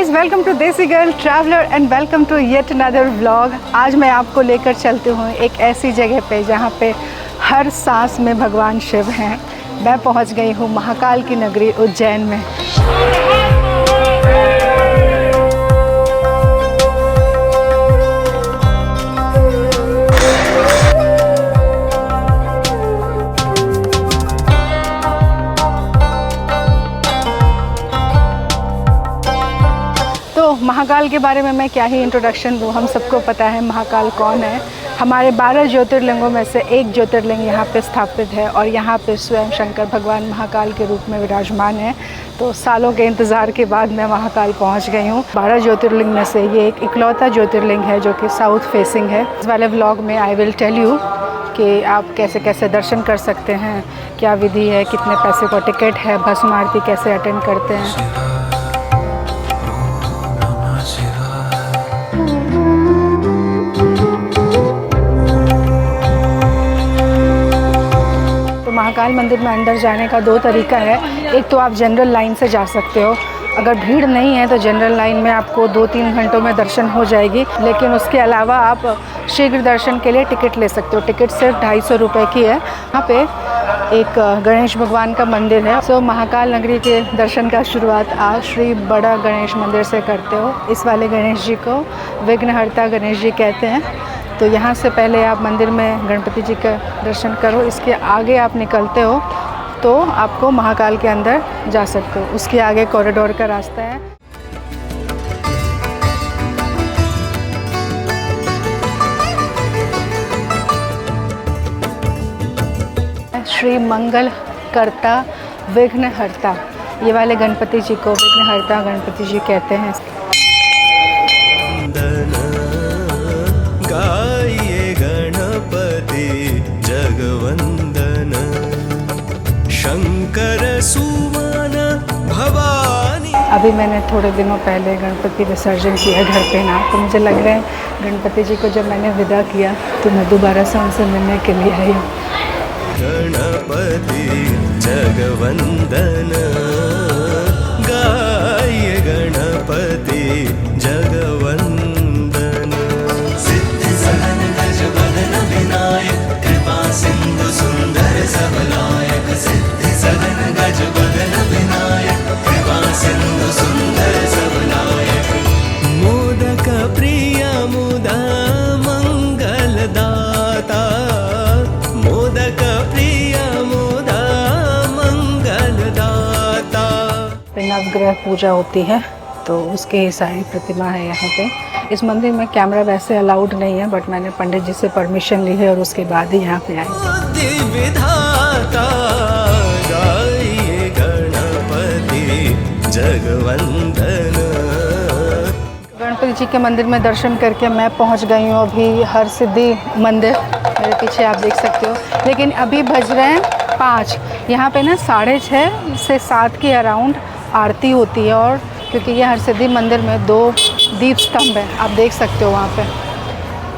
Guys, welcome to Desi Girl Traveller and welcome to yet another vlog. आज मैं आपको लेकर चलती हूँ एक ऐसी जगह पे जहाँ पे हर सांस में भगवान शिव हैं। मैं पहुँच गई हूँ महाकाल की नगरी उज्जैन में। तो महाकाल के बारे में मैं क्या ही इंट्रोडक्शन दूँ, हम सबको पता है महाकाल कौन है। हमारे 12 ज्योतिर्लिंगों में से एक ज्योतिर्लिंग यहाँ पे स्थापित है और यहाँ पे स्वयं शंकर भगवान महाकाल के रूप में विराजमान है। तो सालों के इंतज़ार के बाद मैं महाकाल पहुँच गई हूँ। 12 ज्योतिर्लिंग में से ये एक इकलौता ज्योतिर्लिंग है जो कि साउथ फेसिंग है। इस वाले व्लॉग में आई विल टेल यू कि आप कैसे कैसे दर्शन कर सकते हैं, क्या विधि है, कितने पैसे का टिकट है, भस्म आरती कैसे अटेंड करते हैं। महाकाल मंदिर में अंदर जाने का दो तरीका है। एक तो आप जनरल लाइन से जा सकते हो, अगर भीड़ नहीं है तो जनरल लाइन में आपको 2-3 घंटों में दर्शन हो जाएगी। लेकिन उसके अलावा आप शीघ्र दर्शन के लिए टिकट ले सकते हो। टिकट सिर्फ 250 रुपये की है। यहाँ पे एक गणेश भगवान का मंदिर है। सो महाकाल नगरी के दर्शन का शुरुआत आप श्री बड़ा गणेश मंदिर से करते हो। इस वाले गणेश जी को विघ्नहर्ता गणेश जी कहते हैं। तो यहाँ से पहले आप मंदिर में गणपति जी का दर्शन करो। इसके आगे आप निकलते हो तो आपको महाकाल के अंदर जा सकते हो। उसके आगे कॉरिडोर का रास्ता है। श्री मंगल कर्ता विघ्नहर्ता, ये वाले गणपति जी को विघ्नहर्ता गणपति जी कहते हैं। शंकर सुमन भवानी। अभी मैंने थोड़े दिनों पहले गणपति विसर्जन किया घर पे ना, तो मुझे लग रहा है गणपति जी को जब मैंने विदा किया तो मैं दोबारा से उनसे मिलने के लिए आई हूँ। गणपति जगवंदन गाय गणपति जगवंदन। सिद्धि सदन गज बदन विनायक कृपा सिंधु सुंदर सबलायक। सिद्धि सदन गज बदन विनायक कृपा सिंधु सुंदर सबलायक। मोदक प्रिय मुदा मंगल दाता। मोदक प्रिय मुदा मंगल दाता। नवग्रह पूजा होती है तो उसके ही सारी प्रतिमा है यहाँ पे। इस मंदिर में कैमरा वैसे अलाउड नहीं है, बट मैंने पंडित जी से परमिशन ली है और उसके बाद ही यहाँ पे आई। विधाता गाइए गणपति जगवंदन। गणपति जी के मंदिर में दर्शन करके मैं पहुँच गई हूँ अभी हर सिद्धि मंदिर। मेरे पीछे आप देख सकते हो। लेकिन अभी बज रहे हैं 5। यहाँ पे ना 6:30 से 7 के अराउंड आरती होती है। और क्योंकि ये हर सिद्धि मंदिर में 2 दीप स्तंभ है, आप देख सकते हो वहाँ पे,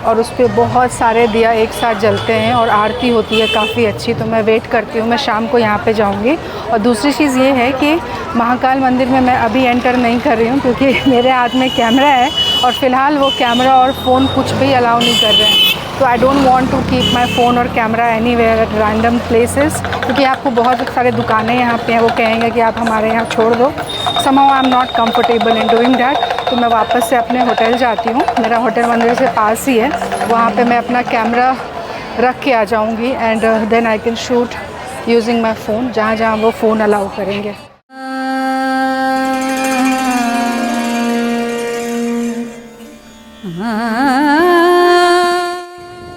और उस पर बहुत सारे दिया एक साथ जलते हैं और आरती होती है काफ़ी अच्छी। तो मैं वेट करती हूँ, मैं शाम को यहाँ पे जाऊँगी। और दूसरी चीज़ ये है कि महाकाल मंदिर में मैं अभी एंटर नहीं कर रही हूँ क्योंकि मेरे हाथ में कैमरा है और फ़िलहाल वो कैमरा और फ़ोन कुछ भी अलाउ नहीं कर रहे हैं। तो I don't want to keep my phone और camera anywhere at random places, क्योंकि आपको बहुत सारे दुकानें यहाँ पे हैं, वो कहेंगे कि आप हमारे यहाँ छोड़ दो। Somehow I am not comfortable in doing that. तो मैं वापस से अपने होटल जाती हूँ। मेरा होटल मंदिर से पास ही है, वहाँ पे मैं अपना कैमरा रख के आ जाऊँगी and then I can shoot using my phone जहाँ जहाँ वो फ़ोन अलाउ करेंगे।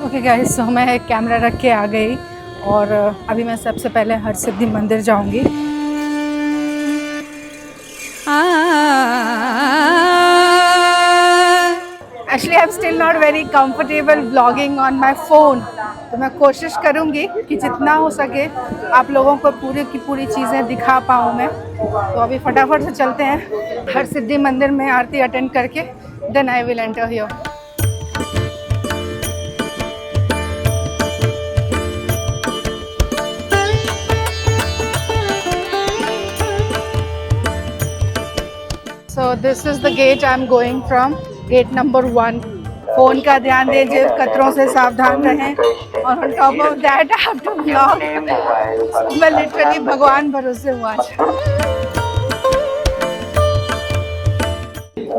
ओके गाइस, सो मैं कैमरा रख के आ गई और अभी मैं सबसे पहले हर सिद्धि मंदिर जाऊँगी। Actually I am still not very comfortable vlogging on my phone, तो मैं कोशिश करूँगी कि जितना हो सके आप लोगों को पूरी की पूरी चीज़ें दिखा पाऊँ मैं। तो अभी फटाफट से चलते हैं हर सिद्धि मंदिर में आरती अटेंड करके, then I will enter here. So this is the gate I am going from, gate number 1। Phone का ध्यान दीजिए, खतरों से सावधान रहें। और on top of that I have to vlog. मैं लिटरली भगवान भरोसे हूँ आज।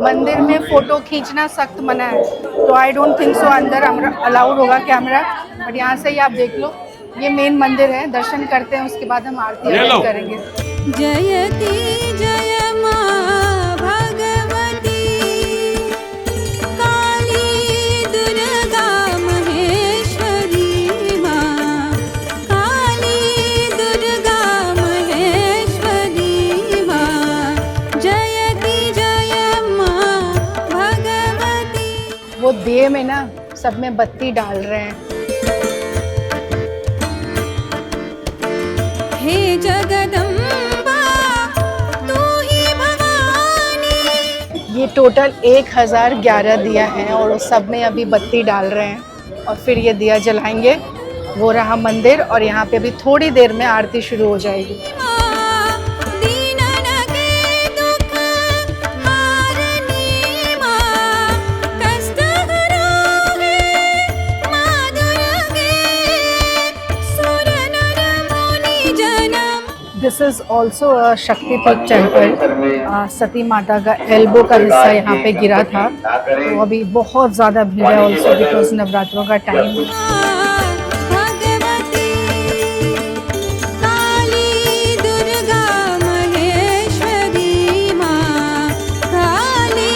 मंदिर में फ़ोटो खींचना सख्त मना है, तो आई डोंट थिंक सो अंदर अलाउड होगा कैमरा, बट यहाँ से ही आप देख लो। ये मेन मंदिर है, दर्शन करते हैं, उसके बाद हम आरती अटेंड करेंगे। जयति जय मां भगवती काली दुर्गा महेश्वरी मां, काली दुर्गा महेश्वरी मां, जयति जय मां भगवती। वो दिए में ना सब में बत्ती डाल रहे हैं। हे जगदम्बा तू ही भवानी। ये टोटल 1011 दिया है और उस सब में अभी बत्ती डाल रहे हैं और फिर ये दिया जलाएंगे। वो रहा मंदिर और यहाँ पे अभी थोड़ी देर में आरती शुरू हो जाएगी। दिस इज़ ऑल्सो अ शक्तिपीठ टेम्पल। सती माता का एल्बो का हिस्सा यहाँ पे गिरा था, तो अभी बहुत ज़्यादा भीड़ है ऑल्सो बिकॉज नवरात्रों का टाइम। भगवती काली दुर्गा महेश्वरी मां, काली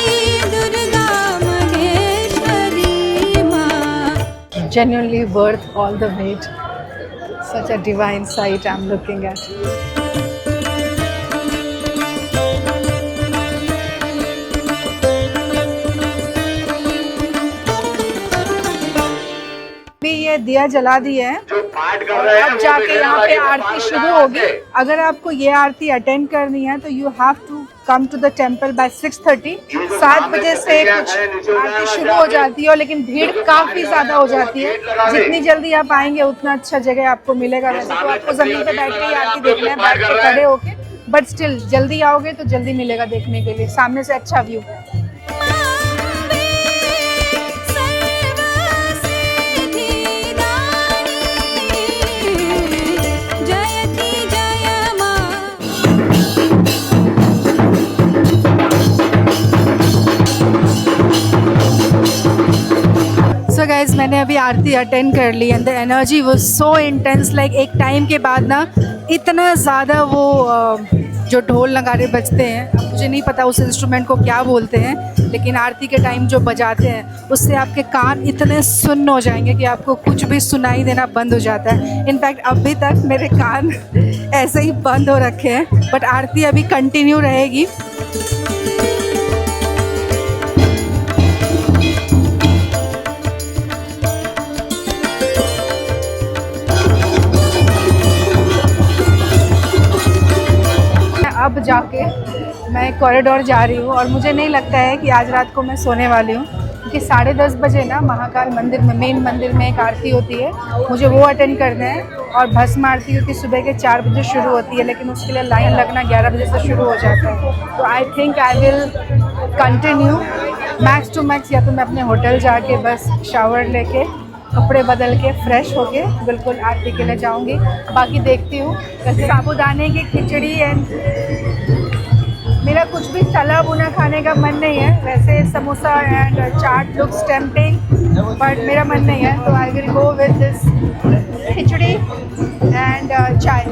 दुर्गा महेश्वरी मां। Genuinely worth all the wait. Such a divine sight I'm looking at. ये दिया जला दिए हैं, अब जाके यहाँ पे आरती शुरू होगी। अगर आपको ये आरती अटेंड करनी है तो you have to come to the temple by 6:30। 7 बजे से कुछ आरती शुरू हो जाती है, लेकिन भीड़ काफ़ी ज़्यादा हो जाती है। जितनी जल्दी आप आएंगे उतना अच्छा जगह आपको मिलेगा। वैसे तो आपको ज़मीन पे बैठ के ही आरती देखना है, बैठ के खड़े होके, बट स्टिल जल्दी आओगे तो जल्दी मिलेगा देखने के लिए, सामने से अच्छा व्यू। सो गाइज मैंने अभी आरती अटेंड कर ली and the energy was so intense. Like एक टाइम के बाद ना इतना ज़्यादा वो जो ढोल नगाड़े बजते हैं, अब मुझे नहीं पता उस इंस्ट्रूमेंट को क्या बोलते हैं, लेकिन आरती के टाइम जो बजाते हैं उससे आपके कान इतने सुन्न हो जाएंगे कि आपको कुछ भी सुनाई देना बंद हो जाता है। इनफैक्ट अभी तक मेरे कान ऐसे ही बंद हो रखे हैं, बट आरती अभी कंटिन्यू रहेगी। अब जाके मैं कॉरिडोर जा रही हूँ और मुझे नहीं लगता है कि आज रात को मैं सोने वाली हूँ, क्योंकि 10:30 बजे ना महाकाल मंदिर में, मेन मंदिर में एक आरती होती है, मुझे वो अटेंड करना है। और भस्म आरती क्योंकि सुबह के 4 बजे शुरू होती है, लेकिन उसके लिए लाइन लगना 11 बजे से शुरू हो जाता है। तो I think I will continue max to max, या तो मैं अपने होटल जाके बस शावर लेके कपड़े बदल के फ्रेश होके बिल्कुल आरती के लिए जाऊंगी। बाकी देखती हूँ। वैसे साबूदाने की खिचड़ी एंड मेरा कुछ भी तला भुना खाने का मन नहीं है। वैसे samosa and chaat looks tempting, but मेरा मन नहीं है, तो I will go with this khichdi and chai.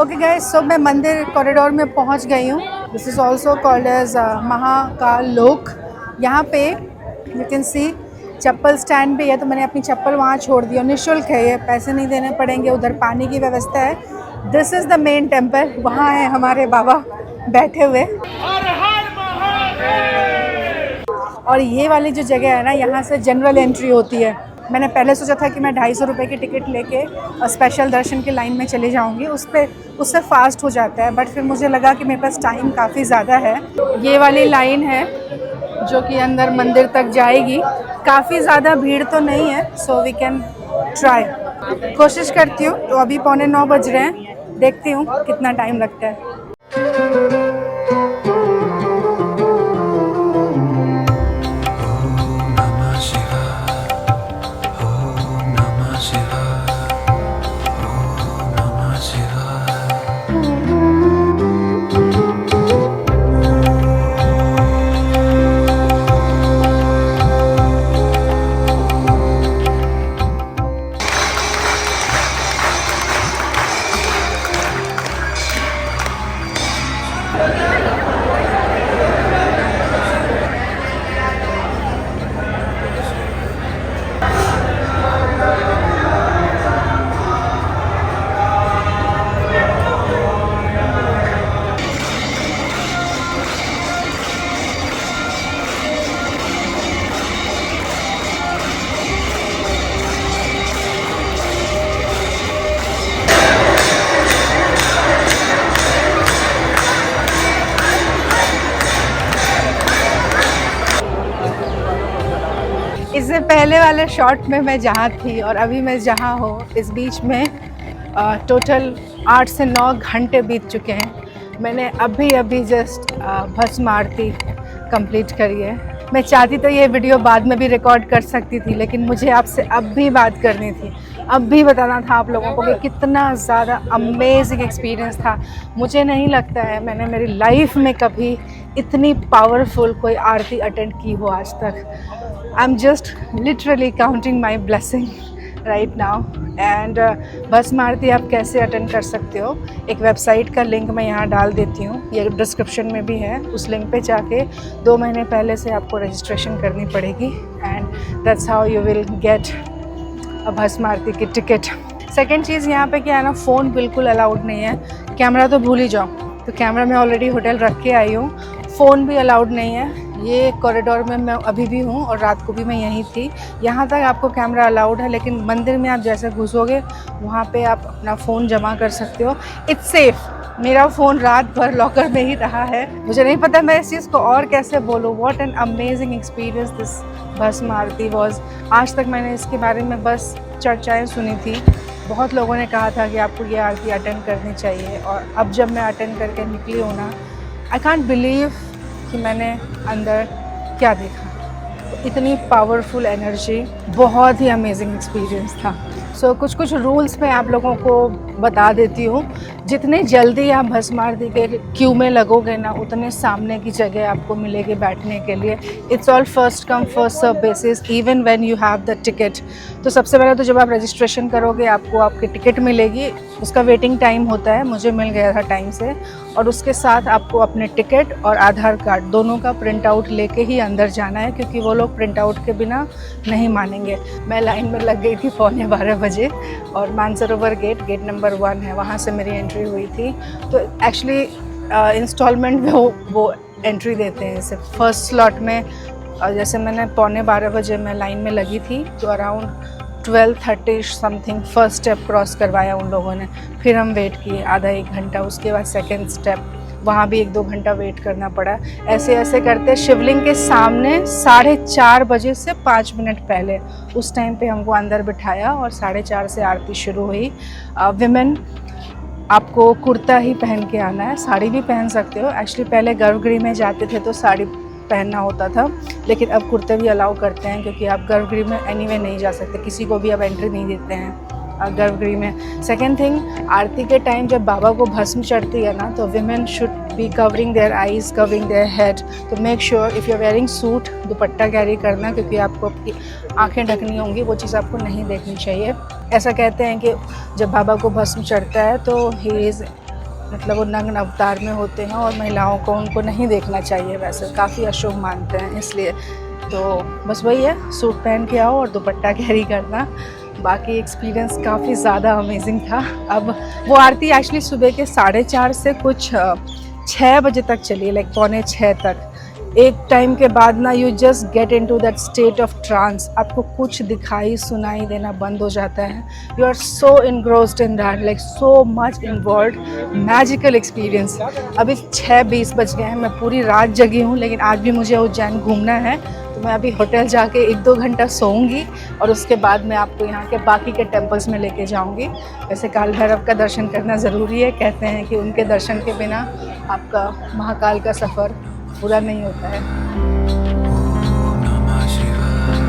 Okay guys, so मैं मंदिर कॉरिडोर में पहुंच गई हूँ। This is also called as Mahakal Lok. यहाँ पे you can see chappal stand भी है, तो मैंने अपनी चप्पल वहाँ छोड़ दी और निःशुल्क है ये, पैसे नहीं देने पड़ेंगे। उधर पानी की व्यवस्था है। This is the main temple, वहाँ है हमारे बाबा बैठे हुए। और ये वाली जो जगह है ना, यहाँ से जनरल एंट्री होती है। मैंने पहले सोचा था कि मैं 250 रुपये की टिकट लेके स्पेशल दर्शन की लाइन में चली जाऊंगी, उससे फास्ट हो जाता है, बट फिर मुझे लगा कि मेरे पास टाइम काफ़ी ज़्यादा है। ये वाली लाइन है जो कि अंदर मंदिर तक जाएगी। काफ़ी ज़्यादा भीड़ तो नहीं है, सो वी कैन ट्राई। कोशिश करती हूँ। तो अभी 8:45 बज रहे हैं, देखती हूँ कितना टाइम लगता है। नमः शिवाय, ओम नमः शिवाय, ओम नमः शिवाय। इससे पहले वाले शॉट में मैं जहाँ थी और अभी मैं जहाँ हूँ, इस बीच में टोटल 8 से 9 घंटे बीत चुके हैं। मैंने अभी जस्ट भस्म आरती कंप्लीट करी है। मैं चाहती तो ये वीडियो बाद में भी रिकॉर्ड कर सकती थी, लेकिन मुझे आपसे अब भी बात करनी थी, अब भी बताना था आप लोगों को कि कितना ज़्यादा अमेजिंग एक्सपीरियंस था। मुझे नहीं लगता है मैंने मेरी लाइफ में कभी इतनी पावरफुल कोई आरती अटेंड की हो आज तक। आई am just literally counting my blessing right now. And भस्म आरती आप कैसे अटेंड कर सकते हो, एक वेबसाइट का लिंक मैं यहाँ डाल देती हूँ, ये डिस्क्रिप्शन में भी है। उस लिंक पे जाके 2 महीने पहले से आपको रजिस्ट्रेशन करनी पड़ेगी and that's how you will get भस्म आरती की टिकट। सेकेंड चीज़ यहाँ पे क्या है ना, फ़ोन बिल्कुल अलाउड नहीं है। कैमरा तो भूल ही जाओ, तो कैमरा मैं ऑलरेडी होटल रख के आई हूँ। फ़ोन भी अलाउड नहीं है। ये कॉरिडोर में मैं अभी भी हूँ और रात को भी मैं यहीं थी। यहाँ तक आपको कैमरा अलाउड है, लेकिन मंदिर में आप जैसे घुसोगे वहाँ पे आप अपना फ़ोन जमा कर सकते हो। It's safe. मेरा फ़ोन रात भर लॉकर में ही रहा है। मुझे नहीं पता मैं इस चीज़ को और कैसे बोलूँ। What an amazing experience this भस्म आरती वॉज। आज तक मैंने इसके बारे में बस चर्चाएँ सुनी थी। बहुत लोगों ने कहा था कि आपको ये आरती अटेंड करनी चाहिए, और अब जब मैं अटेंड करके निकली हूँ ना, आई कांट बिलीव कि मैंने अंदर क्या देखा। इतनी पावरफुल एनर्जी, बहुत ही अमेजिंग एक्सपीरियंस था। सो कुछ रूल्स मैं आप लोगों को बता देती हूँ। जितने जल्दी आप भस्म आरती के क्यू में लगोगे ना, उतने सामने की जगह आपको मिलेगी बैठने के लिए। It's all first come first serve basis, even when you have the ticket. तो सबसे पहले तो जब आप रजिस्ट्रेशन करोगे आपको आपकी टिकट मिलेगी, उसका वेटिंग टाइम होता है, मुझे मिल गया था टाइम से। और उसके साथ आपको अपने टिकट और आधार कार्ड दोनों का प्रिंट आउट लेके ही अंदर जाना है, क्योंकि वो लोग प्रिंट आउट के बिना नहीं मानेंगे। मैं लाइन में लग गई थी 11:15 बजे, और मानसरोवर गेट नंबर 1 है, वहाँ से मेरी एंट्री हुई थी। तो एक्चुअली इंस्टॉलमेंट में वो एंट्री देते हैं। जैसे फर्स्ट स्लॉट में जैसे मैंने 11:15 बजे मैं लाइन में लगी थी, तो around 12:30 something first step cross करवाया उन लोगों ने। फिर हम वेट किए आधा 1 घंटा, उसके बाद सेकंड स्टेप, वहाँ भी 1-2 घंटा वेट करना पड़ा। ऐसे ऐसे करते शिवलिंग के सामने 4:30 बजे से 5 मिनट पहले उस टाइम पे हमको अंदर बिठाया, और 4:30 से आरती शुरू हुई। विमेन आपको कुर्ता ही पहन के आना है, साड़ी भी पहन सकते हो। एक्चुअली पहले गर्भगृह में जाते थे तो साड़ी पहनना होता था, लेकिन अब कुर्ते भी अलाउ करते हैं, क्योंकि आप गर्भगृह में एनीवे नहीं जा सकते, किसी को भी अब एंट्री नहीं देते हैं गर्भगृह में। सेकेंड थिंग, आरती के टाइम जब बाबा को भस्म चढ़ती है ना, तो women should be covering their eyes, covering their head. तो make sure if you are wearing suit, dupatta carry करना, क्योंकि आपको आपकी आँखें ढकनी होंगी, वो चीज़ आपको नहीं देखनी चाहिए। ऐसा कहते हैं कि जब बाबा को भस्म चढ़ता है तो ही इज़ मतलब वो नग्न अवतार में होते हैं, और महिलाओं को उनको नहीं देखना चाहिए, वैसे काफ़ी अशुभ मानते हैं, इसलिए। तो बस वही है, सूट पहन के आओ और दुपट्टा कैरी करना। बाकी एक्सपीरियंस काफ़ी ज़्यादा अमेजिंग था। अब वो आरती एक्चुअली सुबह के 4:30 से कुछ 6 बजे तक चली, लाइक 5:45 तक। एक टाइम के बाद ना you just get into that state of trance, आपको कुछ दिखाई सुनाई देना बंद हो जाता है। You are so engrossed in that, like so much involve, magical experience. अभी 6:20 बज गए हैं, मैं पूरी रात जगी हूँ, लेकिन आज भी मुझे उज्जैन घूमना है, तो मैं अभी होटल जाके 1-2 घंटा सोऊंगी और उसके बाद मैं आपको यहाँ के बाकी के टेम्पल्स में लेके जाऊँगी। वैसे काल भैरव का दर्शन करना ज़रूरी है, कहते हैं कि उनके दर्शन के बिना आपका महाकाल का सफ़र पूरा नहीं होता है। Om Namah Shivaya.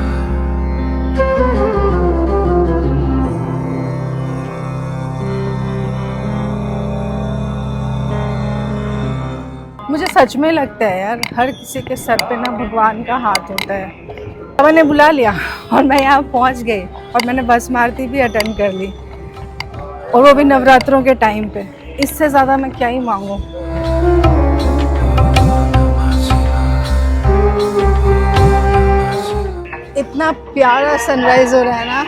मुझे सच में लगता है यार, हर किसी के सर पे ना भगवान का हाथ होता है। बाबा ने बुला लिया और मैं यहाँ पहुँच गई और मैंने भस्म आरती भी अटेंड कर ली, और वो भी नवरात्रों के टाइम पे। इससे ज़्यादा मैं क्या ही मांगूँ। इतना प्यारा सनराइज हो रहा है ना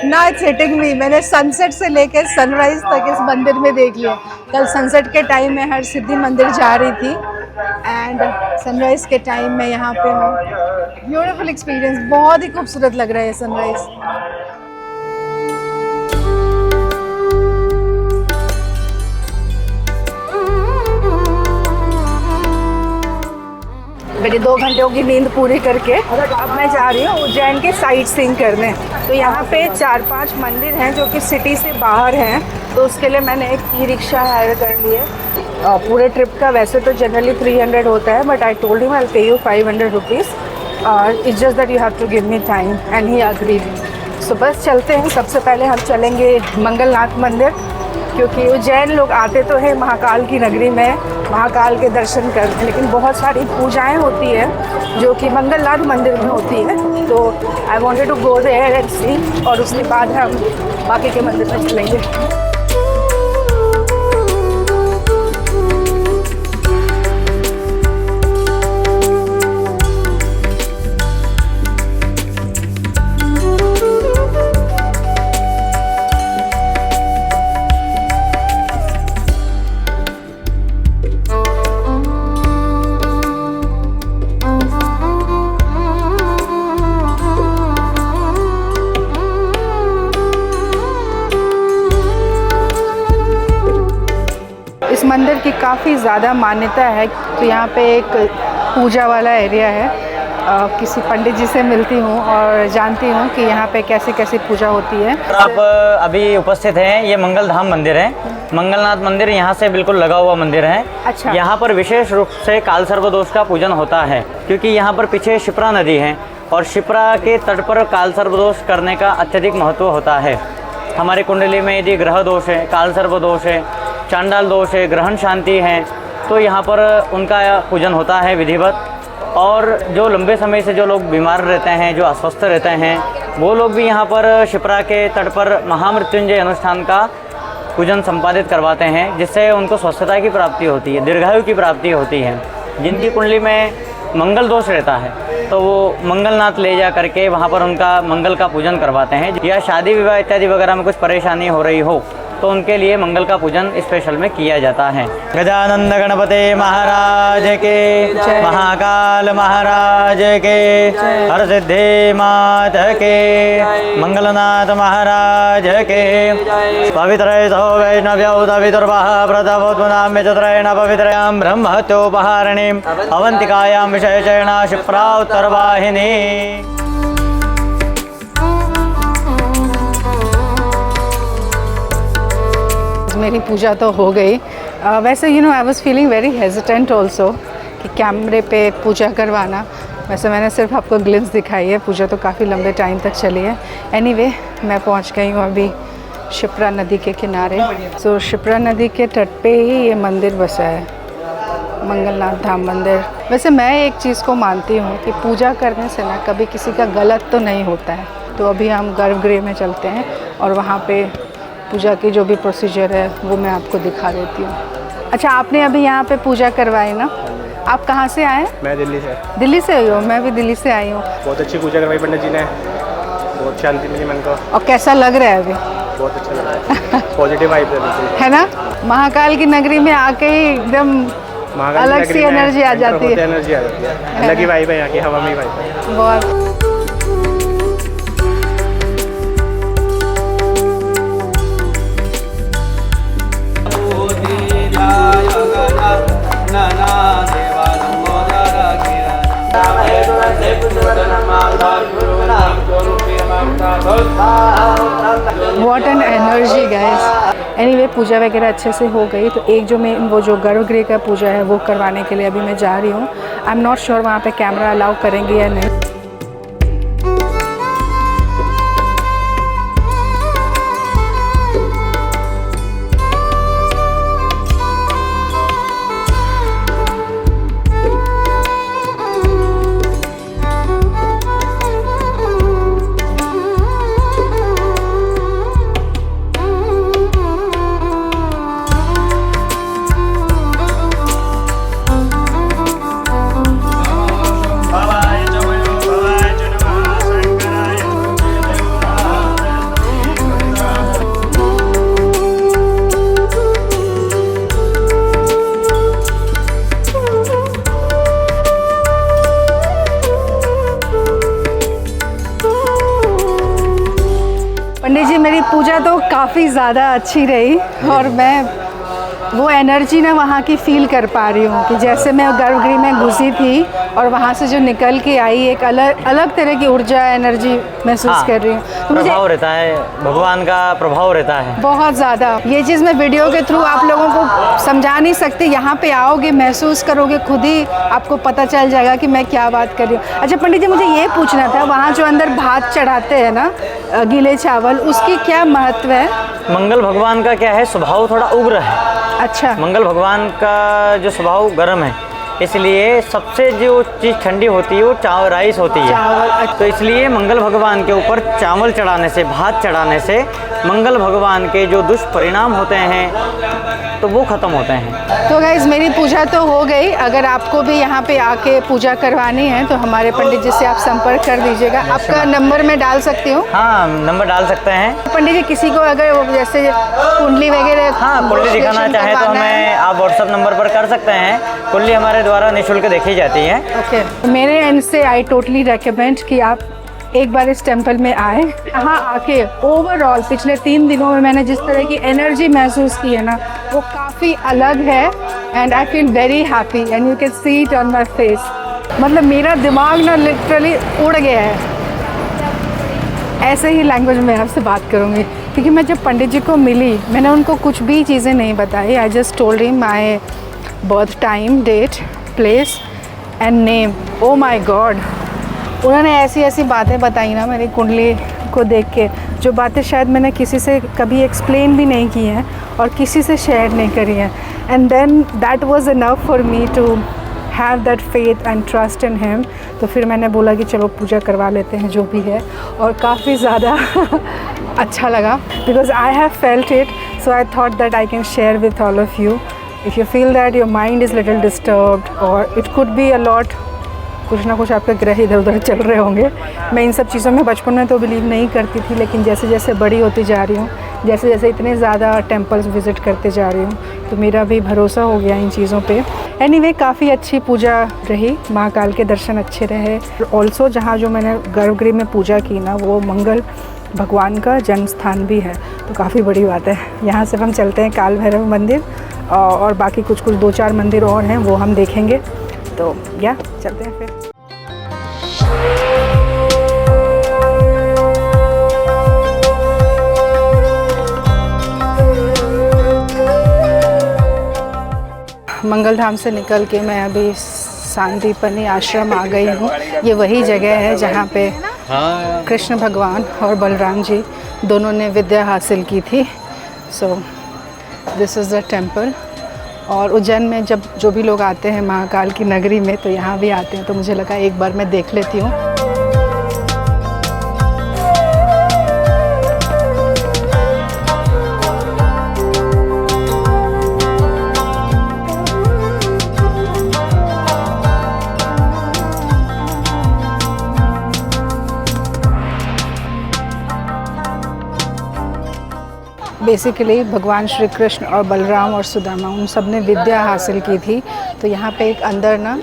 ना इट्स हिटिंग मी। मैंने सनसेट से लेकर सनराइज तक इस मंदिर में देख लिया। कल सनसेट के टाइम में हर सिद्धि मंदिर जा रही थी एंड सनराइज के टाइम में यहाँ पे हूँ। ब्यूटीफुल एक्सपीरियंस, बहुत ही खूबसूरत लग रहा है सनराइज। मेरी 2 घंटों की नींद पूरी करके अब मैं जा रही हूँ उज्जैन के साइट सीइंग करने। तो यहाँ पे 4-5 मंदिर हैं जो कि सिटी से बाहर हैं, तो उसके लिए मैंने एक ई रिक्शा हायर कर ली है। पूरे ट्रिप का वैसे तो जनरली 300 होता है, but I told him I will pay you 500 rupees, it's just that you have to give me time and he agreed. So बस चलते हैं। सबसे पहले हम चलेंगे मंगलनाथ मंदिर, क्योंकि उज्जैन लोग आते तो हैं महाकाल की नगरी में महाकाल के दर्शन करते, लेकिन बहुत सारी पूजाएं होती है जो कि मंगलनाथ मंदिर में होती है। तो I wanted to go there and see, और उसके बाद हम बाकी के मंदिर में चलेंगे। इस मंदिर की काफ़ी ज़्यादा मान्यता है। तो यहाँ पे एक पूजा वाला एरिया है। किसी पंडित जी से मिलती हूँ और जानती हूँ कि यहाँ पे कैसी कैसी पूजा होती है। आप अभी उपस्थित हैं, ये मंगल धाम मंदिर है। मंगलनाथ मंदिर यहाँ से बिल्कुल लगा हुआ मंदिर है। अच्छा। यहाँ पर विशेष रूप से काल सर्पदोष का पूजन होता है, क्योंकि यहाँ पर पीछे शिप्रा नदी है और शिप्रा के तट पर काल सर्पदोष करने का अत्यधिक महत्व होता है। हमारी कुंडली में यदि ग्रह दोष है, काल सर्पदोष है, चांडाल दोष है, ग्रहण शांति है, तो यहाँ पर उनका पूजन होता है विधिवत। और जो लंबे समय से जो लोग बीमार रहते हैं, जो अस्वस्थ रहते हैं, वो लोग भी यहाँ पर शिप्रा के तट पर महामृत्युंजय अनुष्ठान का पूजन संपादित करवाते हैं, जिससे उनको स्वस्थता की प्राप्ति होती है, दीर्घायु की प्राप्ति होती है। जिनकी कुंडली में मंगल दोष रहता है तो वो मंगलनाथ ले जा करके वहाँ पर उनका मंगल का पूजन करवाते हैं। या शादी विवाह इत्यादि वगैरह में कुछ परेशानी हो रही हो तो उनके लिए मंगल का पूजन स्पेशल में किया जाता है। गजानंद गणपति महाराज के, महाकाल महाराज के, हर सिद्धि मात के, मंगलनाथ महाराज के। पवित्र सो वैष्णव्यौ तवितुर्वः व्रतवोत्मनाम्य चत्रयेण पवित्रयां ब्रह्महत्योपहारिणीं अवंतिकायां विशेषेण शिप्रा उत्तरवाहिनी। मेरी पूजा तो हो गई। वैसे I was feeling very hesitant also कि कैमरे पे पूजा करवाना। वैसे मैंने सिर्फ आपको ग्लिम्स दिखाई है, पूजा तो काफ़ी लंबे टाइम तक चली है। एनीवे, मैं पहुंच गई हूँ अभी शिप्रा नदी के किनारे। सो शिप्रा नदी के तट पे ही ये मंदिर बसा है, मंगलनाथ धाम मंदिर। वैसे मैं एक चीज़ को मानती हूँ कि पूजा करने से ना कभी किसी का गलत तो नहीं होता है। तो अभी हम गर्भगृह में चलते हैं और वहाँ पे पूजा की जो भी प्रोसीजर है वो मैं आपको दिखा देती हूँ। अच्छा, आपने अभी यहाँ पे पूजा करवाई ना? आप कहाँ से आए? मैं दिल्ली से। दिल्ली से आई हो? मैं भी दिल्ली से आई हूँ। बहुत अच्छी पूजा करवाई पंडित जी ने, बहुत शांति मिली मन को। और कैसा लग रहा है अभी? बहुत अच्छा लग रहा है, पॉजिटिव वाइब है ना? महाकाल की नगरी में आके ही एकदम महाकाल अलग नगरी सी में एनर्जी आ enter जाती होते है। एनर्जी आ जाती है, अलग ही वाइब है यहाँ की, हवा में ही वाइब है। बहुत what an energy guys. Anyway puja वगैरह अच्छे से हो गई, तो एक जो मैं वो जो गर्भगृह का पूजा है वो करवाने के लिए अभी मैं जा रही हूँ। आई एम नॉट श्योर वहाँ पे कैमरा अलाउ करेंगे या नहीं। पंडित जी मेरी पूजा तो काफ़ी ज़्यादा अच्छी रही और मैं वो एनर्जी ना वहाँ की फील कर पा रही हूँ कि जैसे मैं गर्भगृह में घुसी थी और वहाँ से जो निकल के आई एक अलग अलग तरह की ऊर्जा एनर्जी महसूस कर रही हूँ। तो मुझे प्रभाव रहता है, भगवान का प्रभाव रहता है बहुत ज़्यादा ये चीज़ मैं वीडियो के थ्रू आप लोगों को समझा नहीं सकती। यहाँ पे आओगे महसूस करोगे, खुद ही आपको पता चल जाएगा कि मैं क्या बात कर रही हूँ। अच्छा पंडित जी मुझे ये पूछना था, वहाँ जो अंदर भात चढ़ाते हैं ना गीले चावल, उसकी क्या महत्व है? मंगल भगवान का क्या है, स्वभाव थोड़ा उग्र है। अच्छा मंगल भगवान का जो स्वभाव गर्म है, इसलिए सबसे जो चीज़ ठंडी होती है वो चावल राइस होती चावल, है। तो इसलिए मंगल भगवान के ऊपर चावल चढ़ाने से, भात चढ़ाने से मंगल भगवान के जो दुष्परिणाम होते हैं तो वो ख़त्म होते हैं। तो गाइज मेरी पूजा तो हो गई। अगर आपको भी यहाँ पे आके पूजा करवानी है तो हमारे पंडित जी से आप संपर्क कर दीजिएगा। आपका नंबर मैं डाल सकती हूँ? हाँ, नंबर डाल सकते हैं। पंडित जी किसी को अगर वो जैसे कुंडली वगैरह हाँ, कुंडली दिखाना चाहे तो हमें आप व्हाट्सएप नंबर पर कर सकते हैं। कुंडली हमारे द्वारा निःशुल्क देखी जाती है। ओके, मेरे एंड से आई टोटली रेकमेंड कि आप एक बार इस टेंपल में आए। यहाँ आके ओवरऑल पिछले 3 दिनों में मैंने जिस तरह की एनर्जी महसूस की है ना, वो काफ़ी अलग है and I feel very happy and you can see it on my face. मतलब मेरा दिमाग ना लिटरली उड़ गया है। ऐसे ही लैंग्वेज में आपसे बात करूँगी क्योंकि मैं जब पंडित जी को मिली मैंने उनको कुछ भी चीज़ें नहीं बताई। I just told him my birth time, date, place and name. Oh my god, उन्होंने ऐसी ऐसी बातें बताई ना मेरी कुंडली को देख के, जो बातें शायद मैंने किसी से कभी एक्सप्लेन भी नहीं की हैं और किसी से शेयर नहीं करी हैं। And then that was enough for me to have that faith and trust in him. तो फिर मैंने बोला कि चलो पूजा करवा लेते हैं जो भी है, और काफ़ी ज़्यादा अच्छा लगा because I have felt it, so I thought that I can share with all of you. If you feel that your mind is little disturbed और it could be a lot, कुछ ना कुछ आपके ग्रह इधर उधर चल रहे होंगे। मैं इन सब चीज़ों में बचपन में तो बिलीव नहीं करती थी, लेकिन जैसे जैसे बड़ी होती जा रही हूँ, जैसे जैसे इतने ज़्यादा टेम्पल्स विज़िट करते जा रही हूँ, तो मेरा भी भरोसा हो गया इन चीज़ों पे। एनीवे काफ़ी अच्छी पूजा रही, महाकाल के दर्शन अच्छे रहे। ऑल्सो जहाँ जो मैंने गर्भगृह में पूजा की ना, वो मंगल भगवान का जन्म स्थान भी है, तो काफ़ी बड़ी बात है। यहाँ से हम चलते हैं काल भैरव मंदिर और बाकी कुछ 2-4 मंदिर और हैं वो हम देखेंगे। तो या चलते हैं फिर। मंगल धाम से निकल के मैं अभी सांदीपनी आश्रम आ गई हूँ। ये वही जगह है जहाँ पे कृष्ण भगवान और बलराम जी दोनों ने विद्या हासिल की थी। सो दिस इज़ द टेम्पल। और उज्जैन में जब जो भी लोग आते हैं महाकाल की नगरी में, तो यहाँ भी आते हैं, तो मुझे लगा एक बार मैं देख लेती हूँ। बेसिकली भगवान श्री कृष्ण और बलराम और सुदामा उन सब ने विद्या हासिल की थी, तो यहाँ पे एक अंदर ना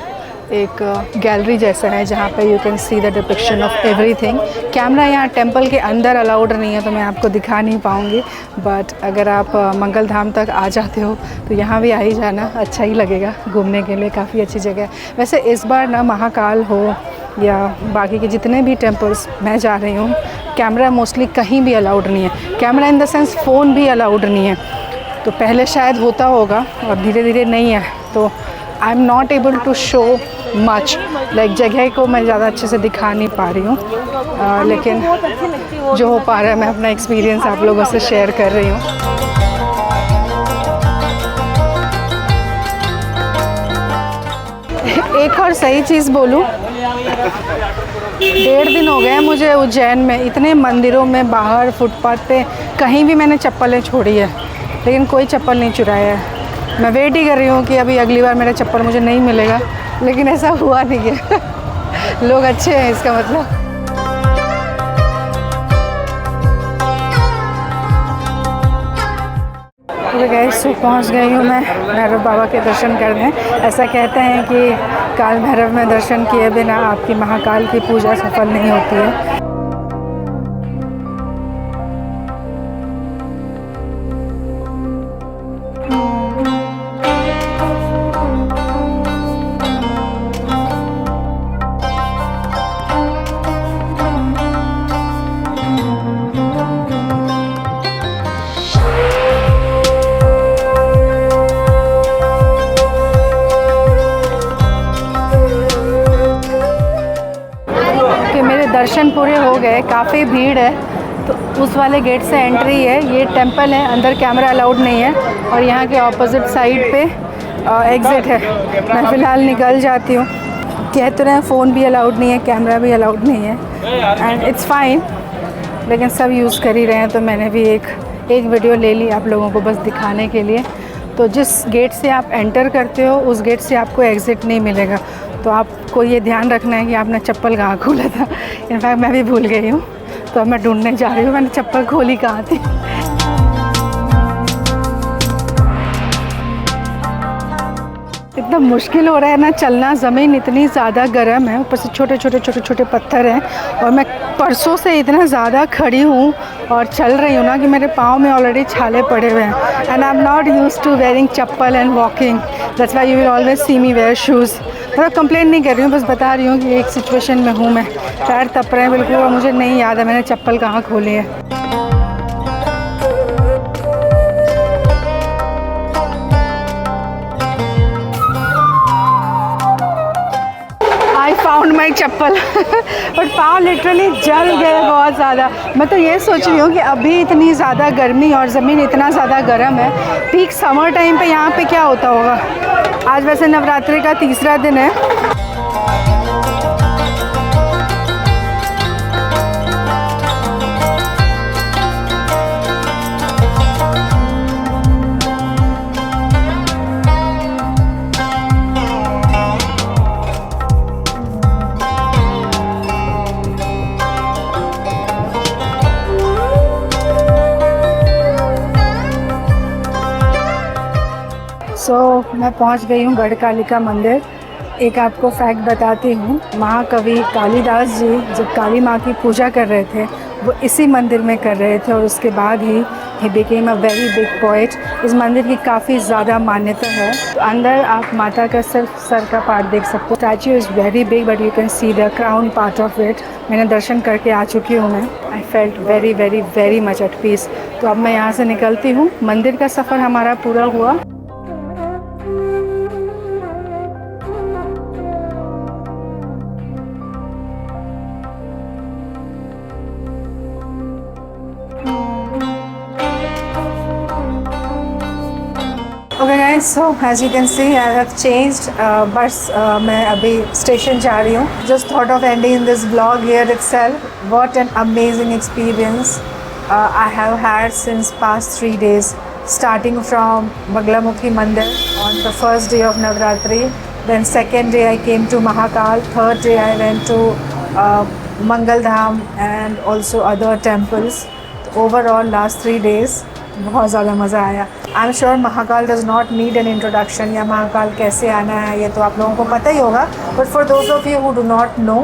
एक गैलरी जैसा है जहाँ पे you can see the depiction of everything. Camera यहाँ टेंपल के अंदर अलाउड नहीं है तो मैं आपको दिखा नहीं पाऊँगी, बट अगर आप मंगल धाम तक आ जाते हो तो यहाँ भी आ ही जाना, अच्छा ही लगेगा घूमने के लिए, काफ़ी अच्छी जगह है। वैसे इस बार ना महाकाल हो या बाकी के जितने भी टेम्पल्स मैं जा रही हूँ, कैमरा मोस्टली कहीं भी अलाउड नहीं है। Camera in the sense phone भी अलाउड नहीं है। तो पहले शायद होता होगा और धीरे धीरे नहीं है, तो I am not able to show much, like जगह को मैं ज़्यादा अच्छे से दिखा नहीं पा रही हूँ, लेकिन जो हो पा रहा है मैं अपना एक्सपीरियंस आप लोगों से शेयर कर रही हूँ। एक और सही चीज़ बोलूँ, 1.5 दिन हो गए मुझे उज्जैन में, इतने मंदिरों में बाहर फुटपाथ पे कहीं भी मैंने चप्पलें छोड़ी है, लेकिन कोई चप्पल नहीं चुराया है। मैं वेट ही कर रही हूँ कि अभी अगली बार मेरा चप्पल मुझे नहीं मिलेगा, लेकिन ऐसा हुआ नहीं है। लोग अच्छे हैं इसका मतलब। तो गाइस पहुँच गई हूँ मैं भैरव बाबा के दर्शन करने। ऐसा कहते हैं कि काल भैरव में दर्शन किए बिना आपकी महाकाल की पूजा सफल नहीं होती है। दर्शन पूरे हो गए, काफ़ी भीड़ है, तो उस वाले गेट से एंट्री है। ये टेंपल है, अंदर कैमरा अलाउड नहीं है, और यहाँ के ऑपोजिट साइड पे एग्ज़िट है। मैं फ़िलहाल निकल जाती हूँ। कह तो रहे हैं फ़ोन भी अलाउड नहीं है, कैमरा भी अलाउड नहीं है, एंड इट्स फाइन, लेकिन सब यूज़ कर ही रहे हैं, तो मैंने भी एक वीडियो ले ली आप लोगों को बस दिखाने के लिए। तो जिस गेट से आप एंटर करते हो उस गेट से आपको एग्ज़िट नहीं मिलेगा, तो आपको ये ध्यान रखना है कि आपने चप्पल कहाँ खोला था। इनफैक्ट मैं भी भूल गई हूँ, तो अब मैं ढूंढने जा रही हूँ मैंने चप्पल खोली कहाँ थी। इतना मुश्किल हो रहा है ना चलना, ज़मीन इतनी ज़्यादा गर्म है, ऊपर से छोटे छोटे पत्थर हैं, और मैं परसों से इतना ज़्यादा खड़ी हूँ और चल रही हूँ ना कि मेरे पाँव में ऑलरेडी छाले पड़े हुए हैं। And I am not used to wearing chappal and walking, that's why you will always see me wear shoes. मैं कंप्लेंट नहीं कर रही हूँ, बस बता रही हूँ कि एक सिचुएशन में हूँ मैं। पैर तप रहे हैं बिल्कुल, और मुझे नहीं याद है मैंने चप्पल कहाँ खोली है। I found my chappal but पाँव लिटरली जल गए बहुत ज़्यादा। मैं तो ये सोच रही हूँ कि अभी इतनी ज़्यादा गर्मी और ज़मीन इतना ज़्यादा गर्म है, पीक समर टाइम पे यहाँ पे क्या होता होगा। आज वैसे नवरात्रि का 3रा दिन है। मैं पहुंच गई हूं गढ़कालिका मंदिर। एक आपको फैक्ट बताती हूँ, महाकवि कालिदास जी जब काली माँ की पूजा कर रहे थे वो इसी मंदिर में कर रहे थे, और उसके बाद he became a very big poet. इस मंदिर की काफ़ी ज़्यादा मान्यता है। तो अंदर आप माता का सिर्फ सर का पार्ट देख सकते हो। Statue is very big but you can see the crown part of it. मैंने दर्शन करके आ चुकी हूँ मैं। I felt very very very much at peace. तो अब मैं यहाँ से निकलती हूँ। मंदिर का सफ़र हमारा पूरा हुआ। Okay guys, so as you can see I have changed बस मैं अभी स्टेशन जा रही हूँ। Just thought of ending this blog here itself. What an amazing experience I have had since past 3 days, starting from Baglamukhi Mandir on the first day of Navratri. Then second day I came to Mahakal. Third day I went to Mangal Dham and also other temples. Overall last 3 days बहुत ज़्यादा मज़ा आया। I am sure Mahakal does not need an introduction, या महाकाल कैसे आना है ये तो आप लोगों को पता ही होगा, but for those of you who do not know,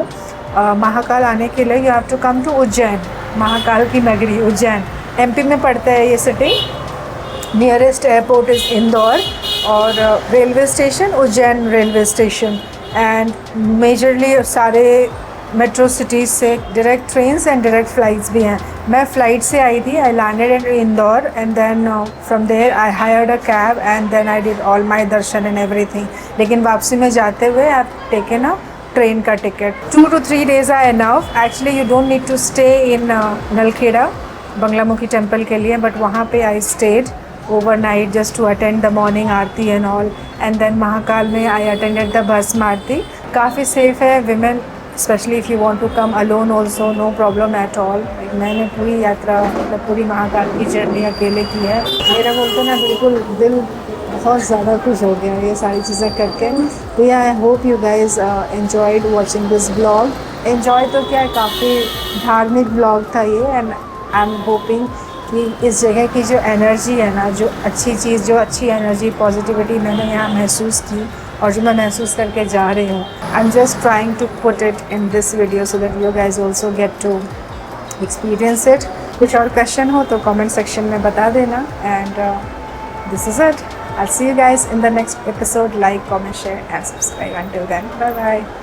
Mahakal आने के लिए you have to come to Ujjain, Mahakal की नगरी उज्जैन, एमपी में पड़ता है ये city. Nearest airport is Indore और railway station Ujjain railway station, and majorly सारे मेट्रो सिटीज़ से direct trains and direct flights भी हैं। मैं फ़्लाइट से आई थी, I landed in Indore and then from there I hired a cab and then I did all my darshan and everything. लेकिन वापसी में जाते हुए आई टेकन अ ट्रेन का टिकट। 2 to 3 days are enough. Actually you don't need to stay in Nalkheda Baglamukhi temple के लिए, but वहाँ पे I stayed overnight just to attend the morning Aarti and all, and then Mahakal में I attended the भस्म आरती। काफ़ी safe है, women especially if you want to come alone also no problem at all। मैंने पूरी यात्रा मतलब पूरी महाकाल की जर्नी अकेले की है। मेरा बोलते ना बिल्कुल दिल बहुत ज़्यादा खुश हो गया ये सारी चीज़ें करके। तो या I hope you guys enjoyed watching this blog. Enjoy तो क्या, काफ़ी धार्मिक ब्लॉग था ये, एंड आई एम होपिंग कि इस जगह की जो एनर्जी है ना, जो अच्छी चीज़, जो अच्छी एनर्जी, पॉजिटिविटी मैंने यहाँ महसूस की और जो मैं महसूस करके जा रही हूँ, I am just trying to put it in this video so that you guys also get to experience it. कुछ और क्वेश्चन हो तो कमेंट सेक्शन में बता देना, and this is it. I'll see you guys in the next episode. Like, comment, share and subscribe. Until then, bye bye.